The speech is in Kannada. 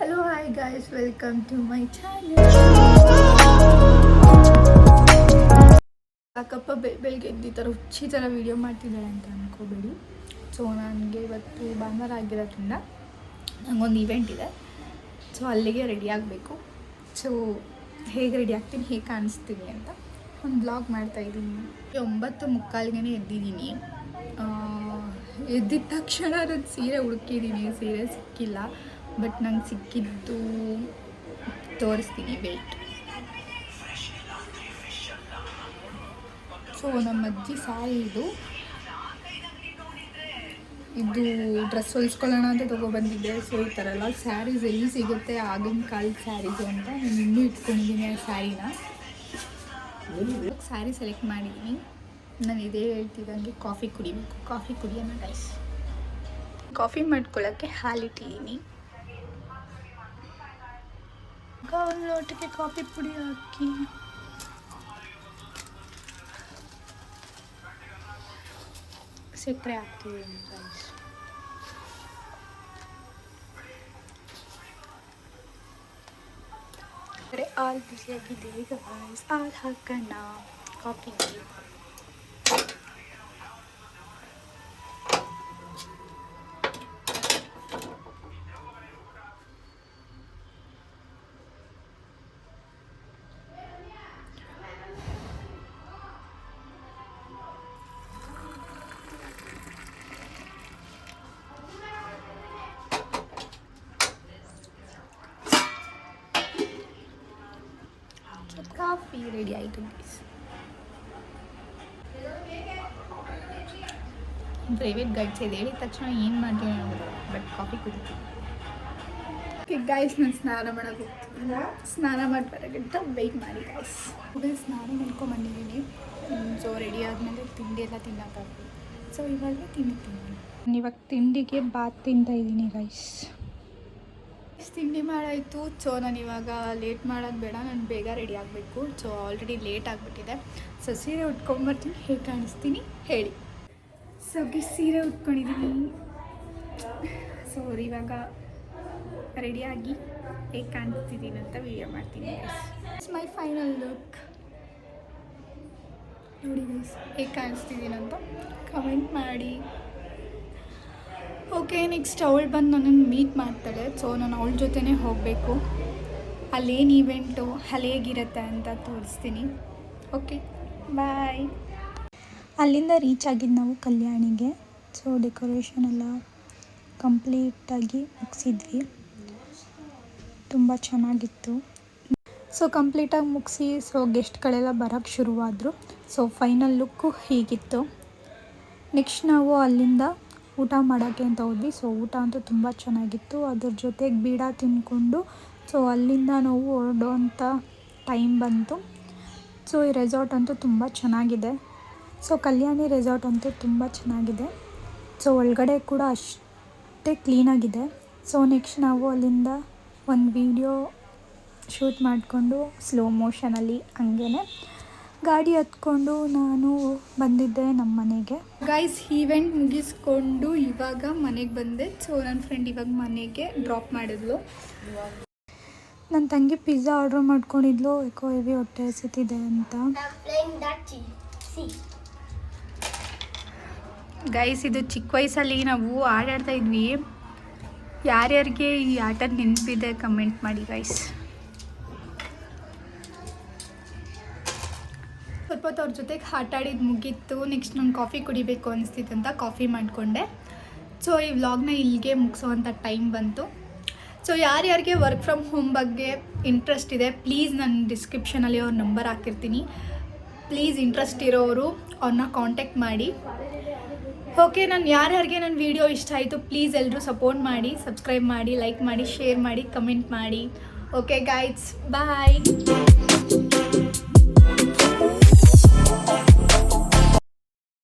Hello, hi guys, welcome to my channel. ಯಾಕಪ್ಪ ಬೆಳಗ್ಗೆ ಎದ್ದು ಈ ಥರ ಹುಚ್ಚಿ ಥರ ವೀಡಿಯೋ ಮಾಡ್ತಿದ್ದಾಳೆ ಅಂತ ಅಂದ್ಕೋಬೇಡಿ. ಸೊ ನನಗೆ ಇವತ್ತು ಭಾನುವಾರ ಆಗಿರೋದ್ರಿಂದ ನನಗೊಂದು ಈವೆಂಟ್ ಇದೆ. ಸೊ ಅಲ್ಲಿಗೆ ರೆಡಿ ಆಗಬೇಕು. ಸೊ ಹೇಗೆ ರೆಡಿ ಆಗ್ತೀನಿ, ಹೇಗೆ ಕಾಣಿಸ್ತೀನಿ ಅಂತ ಒಂದು ಬ್ಲಾಗ್ ಮಾಡ್ತಾಯಿದ್ದೀನಿ. 9:45ಗೆ ಎದ್ದಿದ್ದೀನಿ. ಎದ್ದಿದ ತಕ್ಷಣ ನಾನು ಸೀರೆ ಹುಡುಕಿದ್ದೀನಿ, ಸೀರೆ ಸಿಕ್ಕಿಲ್ಲ. ಬಟ್ ನಂಗೆ ಸಿಕ್ಕಿದ್ದು ತೋರಿಸ್ತೀನಿ, ವೇಟ್. ಸೊ ನಮ್ಮ ಅಜ್ಜಿ ಸ್ಯಾರಿ ಇದು ಡ್ರೆಸ್ ಹೊಲಿಸ್ಕೊಳ್ಳೋಣ ಅಂತ ತೊಗೊಬಂದಿದ್ದೆ. ಸೊ ಈ ಥರ ಎಲ್ಲ ಸ್ಯಾರೀಸ್ ಎಲ್ಲಿ ಸಿಗುತ್ತೆ ಆಗಿನ ಕಾಲದ ಸ್ಯಾರೀಸು ಅಂತ ನಾನು ಇನ್ನೂ ಇಟ್ಕೊಂಡಿದ್ದೀನಿ ಆ ಸ್ಯಾರಿನ. ಸ್ಯಾರಿ ಸೆಲೆಕ್ಟ್ ಮಾಡಿದ್ದೀನಿ. ನಾನು ಇದೇ ಹೇಳ್ತಿದ್ದಂಗೆ ಕಾಫಿ ಕುಡಿಬೇಕು. ಕಾಫಿ ಕುಡಿಯೋಣ ಗೈಸ್. ಕಾಫಿ ಮಾಡ್ಕೊಳ್ಳೋಕ್ಕೆ ಹಾಲಿಟ್ಟಿದ್ದೀನಿ. ಒಂದು ಲೋಟಕ್ಕೆ ಕಾಫಿ ಪುಡಿ ಹಾಕಿ ಸಕ್ಕರೆ ಹಾಕ್ತಿದ್ದೀನಿ ಗೈಸ್. ಹಾಲು ಬಿಸಿಯಾಗಿದೆ ಗೈಸ್. ಹಾಲು ಹಾಕೋಣ ಕಾಫಿಗೆ. ಕಾಫಿ ರೆಡಿ ಆಯಿತು ಗೈಸ್. ಪ್ರೈವೇಟ್ ಗೈಡ್ಸ್ ಇದೆ, ಹೇಳಿದ ತಕ್ಷಣ ಏನು ಮಾಡ್ತೀವಿ ಅನ್ನೋದು, ಬಟ್ ಕಾಫಿ ಕುಡಿತೀವಿ. ಓಕೆ ಗೈಸ್, ನಾನು ಸ್ನಾನ ಮಾಡೋಕೆ ಹೋಗ್ತೀನಿ. ಸ್ನಾನ ಮಾಡಿ ಬರೋಕ್ಕಿಂತ ವೆಯ್ಟ್ ಮಾಡಿ ಗೈಸ್. ಸ್ನಾನ ಮಾಡ್ಕೊಂಬಂದಿದ್ದೀನಿ. ಸೊ ರೆಡಿ ಆದಮೇಲೆ ತಿಂಡಿ ಎಲ್ಲ ತಿನ್ನೋಕ್ಕಾಗ್ತದೆ. ಸೊ ಇವಾಗ ತಿಂತೀನಿ. ಇವಾಗ ತಿಂಡಿಗೆ ಬಾತ್ ತಿಂತಾಯಿದ್ದೀನಿ ಗೈಸ್. ತಿಂಡಿ ಮಾಡಾಯಿತು. ಸೊ ನಾನು ಇವಾಗ ಲೇಟ್ ಮಾಡೋದು ಬೇಡ, ನಾನು ಬೇಗ ರೆಡಿ ಆಗಬೇಕು. ಸೊ ಆಲ್ರೆಡಿ ಲೇಟ್ ಆಗಿಬಿಟ್ಟಿದೆ. ಸೊ ಸೀರೆ ಉಟ್ಕೊಂಬರ್ತೀನಿ, ಹೇಗೆ ಕಾಣಿಸ್ತೀನಿ ಹೇಳಿ. ಸೊ ಸೀರೆ ಉಟ್ಕೊಂಡಿದ್ದೀನಿ. ಸೊ ಇವಾಗ ರೆಡಿಯಾಗಿ ಹೇಗೆ ಕಾಣಿಸ್ತಿದ್ದೀನಿ ಅಂತ ವಿಡಿಯೋ ಮಾಡ್ತೀನಿ. It's my final look. ನೋಡಿ ಗೈಸ್, ಹೇಗೆ ಕಾಣಿಸ್ತಿದ್ದೀನಿ ಅಂತ ಕಮೆಂಟ್ ಮಾಡಿ. ಓಕೆ, ನೆಕ್ಸ್ಟ್ ಅವಳು ಬಂದು ನನ್ನನ್ನು ಮೀಟ್ ಮಾಡ್ತಾಳೆ. ಸೊ ನಾನು ಅವಳ ಜೊತೆನೇ ಹೋಗಬೇಕು. ಅಲ್ಲೇನು ಈವೆಂಟು, ಅಲ್ಲಿ ಹೇಗಿರುತ್ತೆ ಅಂತ ತೋರಿಸ್ತೀನಿ. Okay bye. ಅಲ್ಲಿಂದ ರೀಚ್ ಆಗಿದ್ದು ನಾವು ಕಲ್ಯಾಣಿಗೆ. ಸೊ ಡೆಕೋರೇಷನ್ ಎಲ್ಲ ಕಂಪ್ಲೀಟಾಗಿ ಮುಗಿಸಿದ್ವಿ. ತುಂಬ ಚೆನ್ನಾಗಿತ್ತು. ಸೊ ಕಂಪ್ಲೀಟಾಗಿ ಮುಗಿಸಿ ಸೊ ಗೆಸ್ಟ್ಗಳೆಲ್ಲ ಬರೋಕ್ಕೆ ಶುರುವಾದರು. ಸೊ ಫೈನಲ್ ಲುಕ್ಕು ಹೀಗಿತ್ತು. ನೆಕ್ಸ್ಟ್ ನಾವು ಅಲ್ಲಿಂದ ಊಟ ಮಾಡೋಕ್ಕೆ ಅಂತ ಹೋದ್ವಿ. ಸೊ ಊಟ ಅಂತೂ ತುಂಬ ಚೆನ್ನಾಗಿತ್ತು. ಅದ್ರ ಜೊತೆಗೆ ಬೀಡ ತಿಂದ್ಕೊಂಡು ಸೊ ಅಲ್ಲಿಂದ ನಾವು ಹೊರಡುವಂಥ ಟೈಮ್ ಬಂತು. ಸೊ ಈ ರೆಸಾರ್ಟ್ ಅಂತೂ ತುಂಬ ಚೆನ್ನಾಗಿದೆ. ಸೊ ಕಲ್ಯಾಣಿ ರೆಸಾರ್ಟ್ ಅಂತೂ ತುಂಬ ಚೆನ್ನಾಗಿದೆ. ಸೊ ಒಳಗಡೆ ಕೂಡ ಅಷ್ಟೇ ಕ್ಲೀನಾಗಿದೆ. ಸೊ ನೆಕ್ಸ್ಟ್ ನಾವು ಅಲ್ಲಿಂದ ಒಂದು ವಿಡಿಯೋ ಶೂಟ್ ಮಾಡಿಕೊಂಡು ಸ್ಲೋ ಮೋಷನಲ್ಲಿ ಹಂಗೇ ಗಾಡಿ ಹತ್ಕೊಂಡು ನಾನು ಬಂದಿದ್ದೆ ನಮ್ಮ ಮನೆಗೆ. ಗೈಸ್, ಈವೆಂಟ್ ಮುಗಿಸ್ಕೊಂಡು ಇವಾಗ ಮನೆಗೆ ಬಂದೆ. ಸೊ ನನ್ನ ಫ್ರೆಂಡ್ ಇವಾಗ ಮನೆಗೆ ಡ್ರಾಪ್ ಮಾಡಿದ್ಲು. ನನ್ನ ತಂಗಿ ಪಿಜ್ಜಾ ಆರ್ಡ್ರ್ ಮಾಡ್ಕೊಂಡಿದ್ಲು. ಯಾಕೋ ಹೆವಿ ಹೊಟ್ಟೆ ಹಸಿತಿದೆ ಅಂತ. ಗೈಸ್, ಇದು ಚಿಕ್ಕ ವಯಸ್ಸಲ್ಲಿ ನಾವು ಆಟಾಡ್ತಾ ಇದ್ವಿ. ಯಾರ್ಯಾರಿಗೆ ಈ ಆಟ ನೆನಪಿದೆ ಕಮೆಂಟ್ ಮಾಡಿ ಗೈಸ್. ಸ್ವಲ್ಪ ಹೊತ್ತು ಅವ್ರ ಜೊತೆಗೆ ಆಟಾಡಿದ್ದು ಮುಗೀತು. ನೆಕ್ಸ್ಟ್ ನಂಗೆ ಕಾಫಿ ಕುಡಿಬೇಕು ಅನಿಸ್ತಿತ್ತು ಅಂತ ಕಾಫಿ ಮಾಡಿಕೊಂಡೆ. ಸೊ ಈ ವ್ಲಾಗ್ನ ಇಲ್ಲಿಗೆ ಮುಗಿಸೋವಂಥ ಟೈಮ್ ಬಂತು. ಸೊ ಯಾರ್ಯಾರಿಗೆ ವರ್ಕ್ ಫ್ರಮ್ ಹೋಮ್ ಬಗ್ಗೆ ಇಂಟ್ರೆಸ್ಟ್ ಇದೆ, ಪ್ಲೀಸ್ ನಾನು ಡಿಸ್ಕ್ರಿಪ್ಷನಲ್ಲಿ ಅವ್ರ ನಂಬರ್ ಹಾಕಿರ್ತೀನಿ. ಪ್ಲೀಸ್ ಇಂಟ್ರೆಸ್ಟ್ ಇರೋರು ಅವ್ರನ್ನ ಕಾಂಟ್ಯಾಕ್ಟ್ ಮಾಡಿ. ಓಕೆ, ನಾನು ಯಾರ್ಯಾರಿಗೆ ನನ್ನ ವೀಡಿಯೋ ಇಷ್ಟ ಆಯಿತು ಪ್ಲೀಸ್ ಎಲ್ಲರೂ ಸಪೋರ್ಟ್ ಮಾಡಿ, ಸಬ್ಸ್ಕ್ರೈಬ್ ಮಾಡಿ, ಲೈಕ್ ಮಾಡಿ, ಶೇರ್ ಮಾಡಿ, ಕಮೆಂಟ್ ಮಾಡಿ. ಓಕೆ ಗೈಸ್, ಬಾಯ್.